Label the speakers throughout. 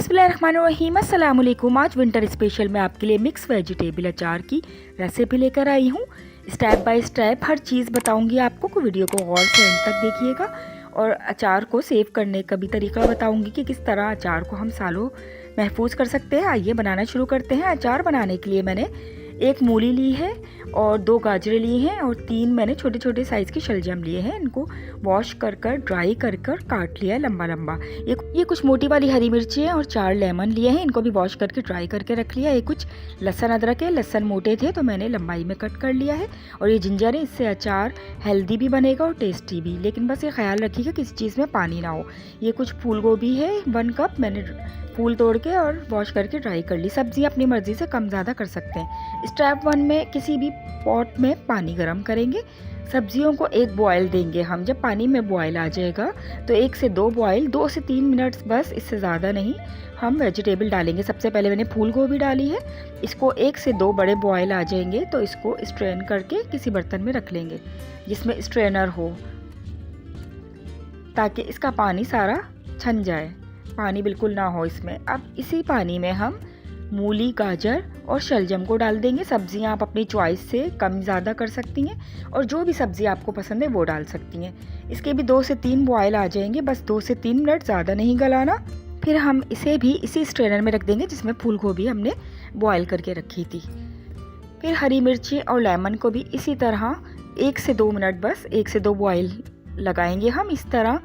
Speaker 1: बिस्मिल्लाहिर्रहमानिर्रहीम, अस्सलाम वालेकुम। आज विंटर स्पेशल में आपके लिए मिक्स वेजिटेबल अचार की रेसिपी लेकर आई हूँ। स्टेप बाय स्टेप हर चीज़ बताऊँगी आपको, वीडियो को गौर से एंड तक देखिएगा। और अचार को सेव करने का भी तरीका बताऊँगी कि किस तरह अचार को हम सालों महफूज कर सकते हैं। आइए बनाना शुरू करते हैं। अचार बनाने के लिए मैंने एक मूली ली है और 2 गाजरें ली हैं और 3 मैंने छोटे छोटे साइज़ के शलजम लिए हैं। इनको वॉश कर ड्राई कर काट लिया है लंबा लंबा। ये कुछ मोटी वाली हरी मिर्ची है और 4 लेमन लिए हैं, इनको भी वॉश करके ड्राई करके रख लिया है। कुछ लहसुन अदरक है, लहसुन मोटे थे तो मैंने लंबाई में कट कर लिया है। और ये जिंजर है, इससे अचार हेल्दी भी बनेगा और टेस्टी भी, लेकिन बस ये ख्याल रखिएगा किसी चीज़ में पानी ना हो। ये कुछ फूल गोभी है 1 कप, मैंने फूल तोड़ के और वॉश करके ड्राई कर ली। सब्ज़ी अपनी मर्ज़ी से कम ज़्यादा कर सकते हैं। स्टेप 1 में किसी भी पॉट में पानी गर्म करेंगे, सब्जियों को एक बॉयल देंगे हम। जब पानी में बॉयल आ जाएगा तो 1 से 2 बॉयल, 2 से 3 मिनट्स बस, इससे ज़्यादा नहीं। हम वेजिटेबल डालेंगे। सबसे पहले मैंने फूल गोभी डाली है, इसको 1 से 2 बड़े बॉयल आ जाएंगे तो इसको स्ट्रेन करके किसी बर्तन में रख लेंगे जिसमें स्ट्रेनर हो, ताकि इसका पानी सारा छन जाए, पानी बिल्कुल ना हो इसमें। अब इसी पानी में हम मूली, गाजर और शलजम को डाल देंगे। सब्जियां आप अपनी चॉइस से कम ज़्यादा कर सकती हैं और जो भी सब्ज़ी आपको पसंद है वो डाल सकती हैं। इसके भी 2 से 3 बॉयल आ जाएंगे, बस 2 से 3 मिनट, ज़्यादा नहीं गलाना। फिर हम इसे भी इसी स्ट्रेनर में रख देंगे जिसमें फूल गोभी हमने बॉयल करके रखी थी। फिर हरी मिर्ची और लेमन को भी इसी तरह 1 से 2 मिनट, बस 1 से 2 बॉयल लगाएंगे हम। इस तरह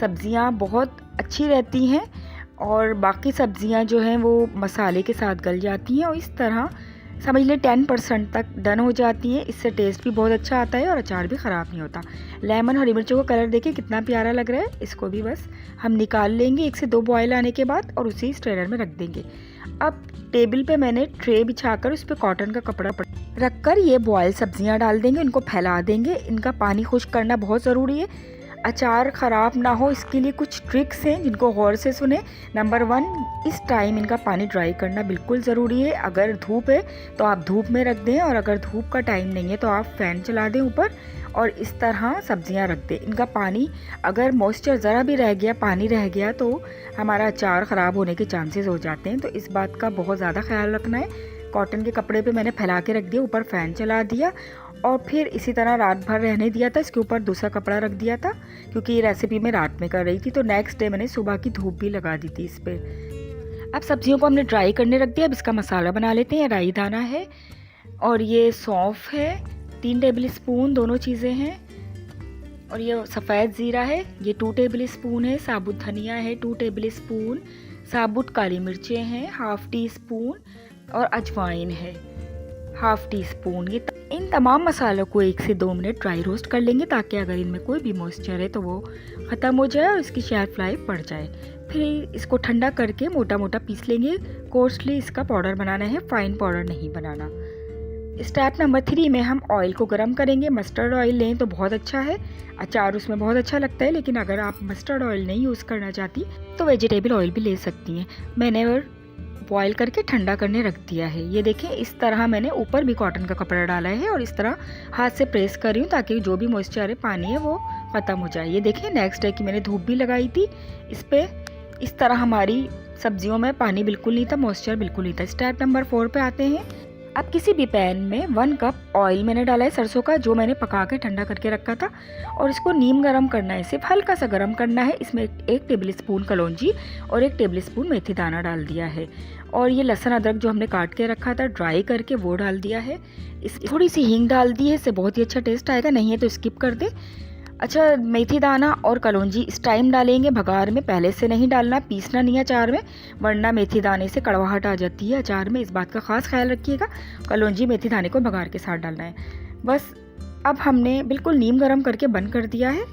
Speaker 1: सब्जियां बहुत अच्छी रहती हैं और बाकी सब्जियां जो हैं वो मसाले के साथ गल जाती हैं और इस तरह समझ लें 10% तक डन हो जाती हैं। इससे टेस्ट भी बहुत अच्छा आता है और अचार भी ख़राब नहीं होता। लेमन, हरी मिर्चों का कलर देखिए कितना प्यारा लग रहा है। इसको भी बस हम निकाल लेंगे 1 से 2 बॉयल आने के बाद और उसी स्ट्रेनर में रख देंगे। अब टेबल पे मैंने ट्रे बिछाकर उस पर कॉटन का कपड़ा रखकर ये बॉयल सब्जियां डाल देंगे, इनको फैला देंगे। इनका पानी खुश्क करना बहुत ज़रूरी है, अचार ख़राब ना हो। इसके लिए कुछ ट्रिक्स हैं जिनको गौर से सुने। नंबर 1, इस टाइम इनका पानी ड्राई करना बिल्कुल ज़रूरी है। अगर धूप है तो आप धूप में रख दें और अगर धूप का टाइम नहीं है तो आप फ़ैन चला दें ऊपर और इस तरह सब्जियां रख दें। इनका पानी, अगर मॉइस्चर ज़रा भी रह गया, पानी रह गया, तो हमारा अचार ख़राब होने के चांसेस हो जाते हैं। तो इस बात का बहुत ज़्यादा ख्याल रखना है। कॉटन के कपड़े पे मैंने फैला के रख दिया, ऊपर फ़ैन चला दिया और फिर इसी तरह रात भर रहने दिया था। इसके ऊपर दूसरा कपड़ा रख दिया था क्योंकि ये रेसिपी मैं रात में कर रही थी, तो नेक्स्ट डे मैंने सुबह की धूप भी लगा दी थी इस पर। अब सब्जियों को हमने ड्राई करने रख दिया। अब इसका मसाला बना लेते हैं। राई दाना है और ये सौंफ है 3 टेबल स्पून, दोनों चीज़ें हैं। और ये सफ़ेद ज़ीरा है, ये 2 टेबल स्पून है। साबुत धनिया है 2 टेबल स्पून। साबुत काली मिर्चें हैं 1/2 टी स्पून और अजवाइन है 1/2 टी स्पून। ये इन तमाम मसालों को 1 से 2 मिनट ड्राई रोस्ट कर लेंगे ताकि अगर इनमें कोई भी मॉइस्चर है तो वो ख़त्म हो जाए और इसकी शेल्फ लाइफ बढ़ जाए। फिर इसको ठंडा करके मोटा मोटा पीस लेंगे। कोर्सली इसका पाउडर बनाना है, फाइन पाउडर नहीं बनाना। स्टेप नंबर 3 में हम ऑयल को गर्म करेंगे। मस्टर्ड ऑयल लें तो बहुत अच्छा है, अचार उसमें बहुत अच्छा लगता है। लेकिन अगर आप मस्टर्ड ऑयल नहीं यूज़ करना चाहती तो वेजिटेबल ऑयल भी ले सकती हैं। मैंने बॉयल करके ठंडा करने रख दिया है। ये देखें, इस तरह मैंने ऊपर भी कॉटन का कपड़ा डाला है और इस तरह हाथ से प्रेस कर रही हूँ ताकि जो भी मॉइस्चर है, पानी है, वो ख़त्म हो जाए। ये देखें, नेक्स्ट डे की मैंने धूप भी लगाई थी इस पर। इस तरह हमारी सब्जियों में पानी बिल्कुल नहीं था, मॉइस्चर बिल्कुल नहीं था। स्टेप नंबर 4 पे आते हैं। अब किसी भी पैन में 1 कप ऑयल मैंने डाला है सरसों का, जो मैंने पका के ठंडा करके रखा था, और इसको नीम गरम करना है, सिर्फ हल्का सा गरम करना है। इसमें 1 टेबल स्पून कलौंजी और 1 टेबल स्पून मेथी दाना डाल दिया है और ये लहसुन अदरक जो हमने काट के रखा था ड्राई करके वो डाल दिया है। इस थोड़ी सी हींग डाल दी है, इससे बहुत ही अच्छा टेस्ट आएगा, नहीं है तो स्किप कर दे। अच्छा, मेथी दाना और कलौंजी इस टाइम डालेंगे, भगार में पहले से नहीं डालना, पीसना नहीं है अचार में, वरना मेथी दाने से कड़वाहट आ जाती है अचार में। इस बात का ख़ास ख्याल रखिएगा। कलौंजी मेथी दाने को भगार के साथ डालना है बस। अब हमने बिल्कुल नीम गरम करके बंद कर दिया है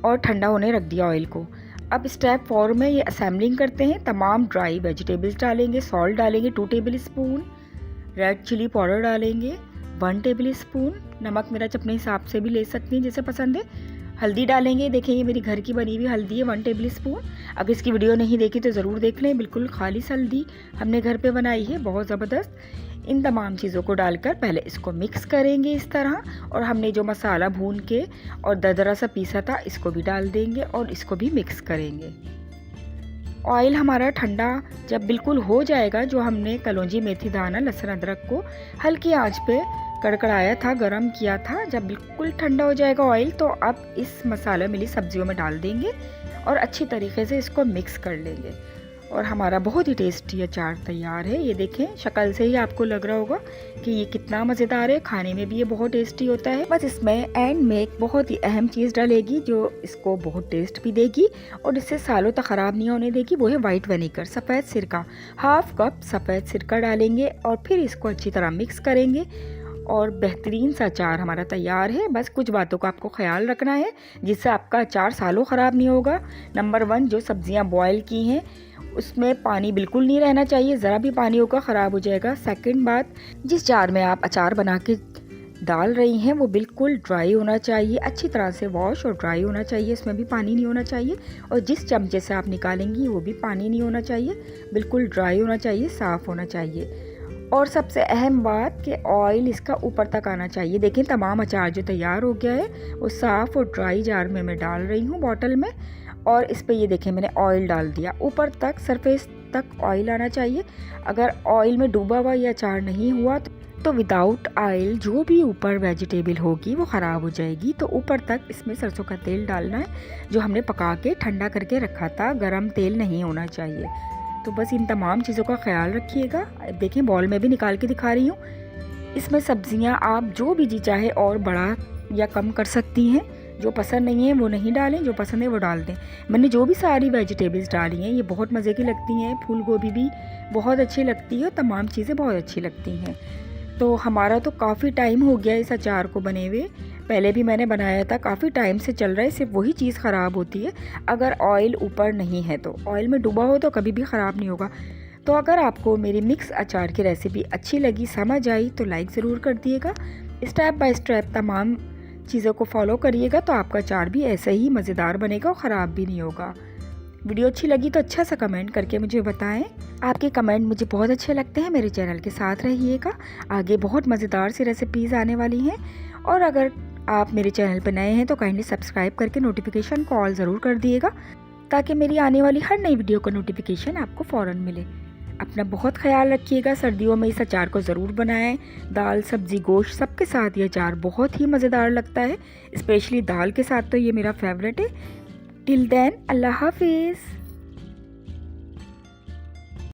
Speaker 1: और ठंडा होने रख दिया ऑयल को। अब स्टेप 4 में ये असेंबलिंग करते हैं। तमाम ड्राई वेजिटेबल्स डालेंगे, सॉल्ट डालेंगे 2 tablespoon, red chilli powder डालेंगे 1 टेबल स्पून, नमक मिर्च अपने हिसाब से भी ले सकती हैं जैसे पसंद है। हल्दी डालेंगे, देखें ये मेरी घर की बनी हुई हल्दी है 1 टेबल स्पून। अगर इसकी वीडियो नहीं देखी तो ज़रूर देख लें, बिल्कुल खालिस हल्दी हमने घर पे बनाई है, बहुत ज़बरदस्त। इन तमाम चीज़ों को डालकर पहले इसको मिक्स करेंगे इस तरह, और हमने जो मसाला भून के और दरदरा सा पीसा था इसको भी डाल देंगे और इसको भी मिक्स करेंगे। ऑयल हमारा ठंडा जब बिल्कुल हो जाएगा, जो हमने कलौंजी, मेथी दाना, लहसुन, अदरक को हल्की आंच पे कड़कड़ाया था, गरम किया था, जब बिल्कुल ठंडा हो जाएगा ऑयल, तो अब इस मसाला मिली सब्जियों में डाल देंगे और अच्छी तरीके से इसको मिक्स कर लेंगे और हमारा बहुत ही टेस्टी अचार तैयार है। ये देखें, शक्ल से ही आपको लग रहा होगा कि ये कितना मज़ेदार है। खाने में भी ये बहुत टेस्टी होता है। बस इसमें एंड में एक बहुत ही अहम चीज़ डालेगी जो इसको बहुत टेस्ट भी देगी और इससे सालों तक ख़राब नहीं होने देगी, वो है वाइट विनेगर, सफ़ेद सिरका। हाफ कप सफ़ेद सिरका डालेंगे और फिर इसको अच्छी तरह मिक्स करेंगे और बेहतरीन सा अचार हमारा तैयार है। बस कुछ बातों का आपको ख्याल रखना है जिससे आपका अचार सालों ख़राब नहीं होगा। नंबर 1, जो सब्जियां बॉयल की हैं उसमें पानी बिल्कुल नहीं रहना चाहिए, ज़रा भी पानी होगा ख़राब हो जाएगा। सेकंड बात, जिस जार में आप अचार बना के डाल रही हैं वो बिल्कुल ड्राई होना चाहिए, अच्छी तरह से वॉश और ड्राई होना चाहिए, इसमें भी पानी नहीं होना चाहिए। और जिस चमचे से आप निकालेंगी वो भी पानी नहीं होना चाहिए, बिल्कुल ड्राई होना चाहिए, साफ़ होना चाहिए। और सबसे अहम बात कि ऑयल इसका ऊपर तक आना चाहिए। देखें, तमाम अचार जो तैयार हो गया है वो साफ़ और ड्राई जार में मैं डाल रही हूँ बॉटल में, और इस पे ये देखें मैंने ऑयल डाल दिया। ऊपर तक, सरफेस तक ऑयल आना चाहिए। अगर ऑयल में डूबा हुआ ये अचार नहीं हुआ तो विदाउट ऑयल जो भी ऊपर वेजिटेबल होगी वो ख़राब हो जाएगी। तो ऊपर तक इसमें सरसों का तेल डालना है जो हमने पका के ठंडा करके रखा था, गरम तेल नहीं होना चाहिए। तो बस इन तमाम चीज़ों का ख्याल रखिएगा। देखें, बॉल में भी निकाल के दिखा रही हूँ। इसमें सब्जियां आप जो भी जी चाहे और बड़ा या कम कर सकती हैं। जो पसंद नहीं है वो नहीं डालें, जो पसंद है वो डाल दें। मैंने जो भी सारी वेजिटेबल्स डाली हैं ये बहुत मज़े की लगती हैं। फूल गोभी भी बहुत अच्छी लगती है, तमाम चीज़ें बहुत अच्छी लगती हैं। तो हमारा तो काफ़ी टाइम हो गया इस अचार को बने हुए, पहले भी मैंने बनाया था, काफ़ी टाइम से चल रहा है। सिर्फ वही चीज़ ख़राब होती है अगर ऑयल ऊपर नहीं है, तो ऑयल में डूबा हो तो कभी भी ख़राब नहीं होगा। तो अगर आपको मेरी मिक्स अचार की रेसिपी अच्छी लगी, समझ आई, तो लाइक ज़रूर कर दिएगा। स्टेप बाय स्टेप तमाम चीज़ों को फॉलो करिएगा तो आपका अचार भी ऐसे ही मज़ेदार बनेगा और ख़राब भी नहीं होगा। वीडियो अच्छी लगी तो अच्छा सा कमेंट करके मुझे बताएं। आपके कमेंट मुझे बहुत अच्छे लगते हैं। मेरे चैनल के साथ रहिएगा, आगे बहुत मज़ेदार सी रेसिपीज़ आने वाली हैं। और अगर आप मेरे चैनल पर नए हैं तो काइंडली सब्सक्राइब करके नोटिफिकेशन को ऑल ज़रूर कर दिएगा ताकि मेरी आने वाली हर नई वीडियो का नोटिफिकेशन आपको फ़ौरन मिले। अपना बहुत ख्याल रखिएगा। सर्दियों में इस अचार को ज़रूर बनाएं। दाल, सब्ज़ी, गोश्त सबके साथ ये अचार बहुत ही मज़ेदार लगता है, स्पेशली दाल के साथ तो ये मेरा फेवरेट है। टिल देन, अल्लाह हाफिज़।